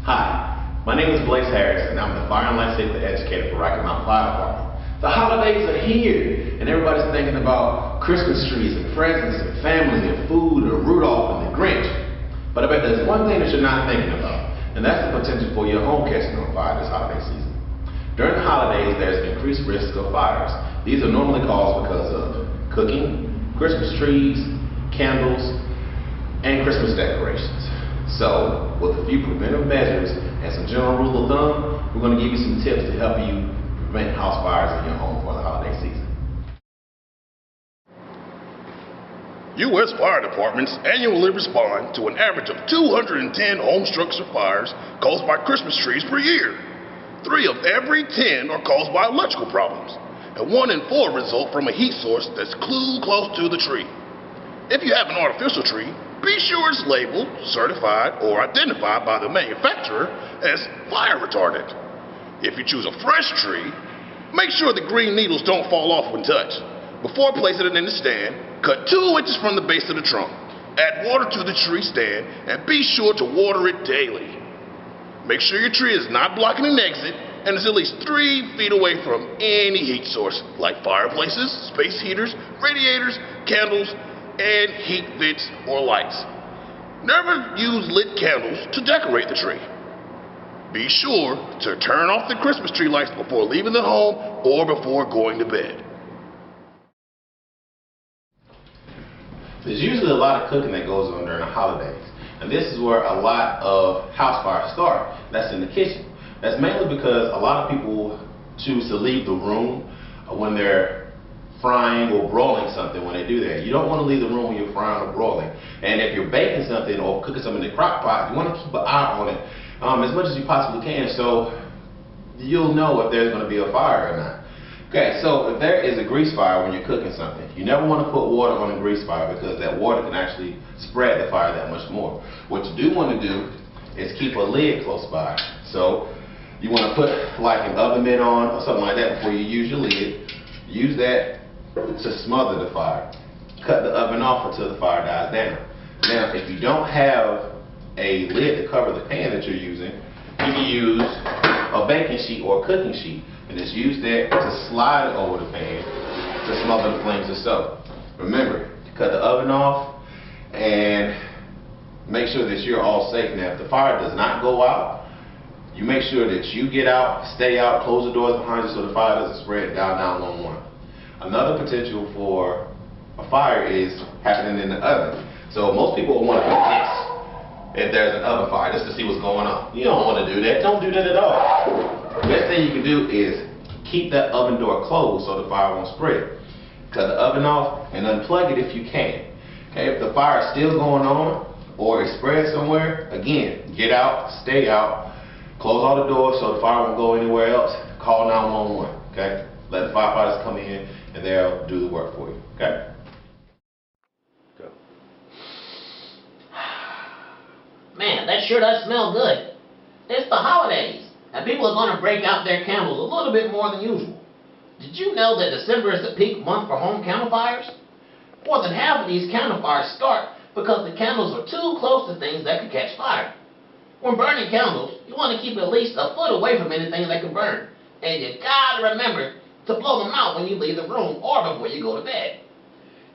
Hi, my name is Blaise Harris, and I'm the Fire and Life Safety Educator for Rocky Mount Fire Department. The holidays are here, and everybody's thinking about Christmas trees and presents and family and food and Rudolph and the Grinch. But I bet there's one thing that you're not thinking about, and that's the potential for your home catching on fire this holiday season. During the holidays, there's increased risk of fires. These are normally caused because of cooking, Christmas trees, candles, and Christmas decorations. So, with a few preventive measures and some general rule of thumb, we're going to give you some tips to help you prevent house fires in your home for the holiday season. U.S. fire departments annually respond to an average of 210 home structure fires caused by Christmas trees per year. 3 of every 10 are caused by electrical problems, and 1 in 4 result from a heat source that's too close to the tree. If you have an artificial tree, be sure it's labeled, certified, or identified by the manufacturer as fire retardant. If you choose a fresh tree, make sure the green needles don't fall off when touched. Before placing it in the stand, cut 2 inches from the base of the trunk. Add water to the tree stand and be sure to water it daily. Make sure your tree is not blocking an exit and is at least 3 feet away from any heat source like fireplaces, space heaters, radiators, candles, and heat vents or lights. Never use lit candles to decorate the tree. Be sure to turn off the Christmas tree lights before leaving the home or before going to bed. There's usually a lot of cooking that goes on during the holidays, and this is where a lot of house fires start. That's in the kitchen. That's mainly because a lot of people choose to leave the room when they're frying or broiling something. When they do that, you don't want to leave the room when you're frying or broiling. And if you're baking something or cooking something in the crock pot, you want to keep an eye on it as much as you possibly can, so you'll know if there's going to be a fire or not. Okay, so if there is a grease fire when you're cooking something, you never want to put water on a grease fire because that water can actually spread the fire that much more. What you do want to do is keep a lid close by. So you want to put like an oven mitt on or something like that before you use your lid. Use that to smother the fire. Cut the oven off until the fire dies down. Now, if you don't have a lid to cover the pan that you're using, you can use a baking sheet or a cooking sheet and just use that to slide over the pan to smother the flames itself. Remember, cut the oven off and make sure that you're all safe. Now, if the fire does not go out, you make sure that you get out, stay out, close the doors behind you so the fire doesn't spread, dial 911. Another potential for a fire is happening in the oven. So most people will want to do this if there's an oven fire, just to see what's going on. You don't want to do that. Don't do that at all. The best thing you can do is keep that oven door closed so the fire won't spread. Cut the oven off and unplug it if you can. Okay, if the fire is still going on or it's spread somewhere, again, get out, stay out, close all the doors so the fire won't go anywhere else. Call 911. Okay, let the firefighters come in and they'll do the work for you. Okay. Go. Man, that sure does smell good. It's the holidays, and people are going to break out their candles a little bit more than usual. Did you know that December is the peak month for home candle fires? More than half of these candle fires start because the candles are too close to things that could catch fire. When burning candles, you want to keep at least a foot away from anything that can burn. And you gotta remember to blow them out when you leave the room or before you go to bed.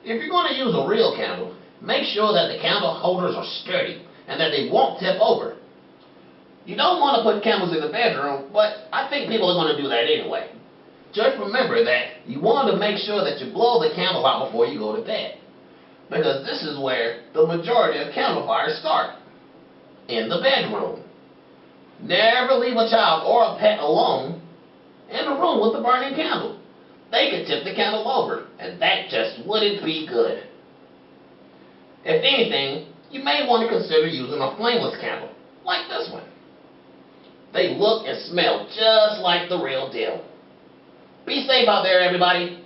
If you're going to use a real candle, make sure that the candle holders are sturdy and that they won't tip over. You don't want to put candles in the bedroom, but I think people are going to do that anyway. Just remember that you want to make sure that you blow the candle out before you go to bed, because this is where the majority of candle fires start, in the bedroom. Never leave a child or a pet alone in a room with a burning candle. They could tip the candle over, and that just wouldn't be good. If anything, you may want to consider using a flameless candle, like this one. They look and smell just like the real deal. Be safe out there, everybody.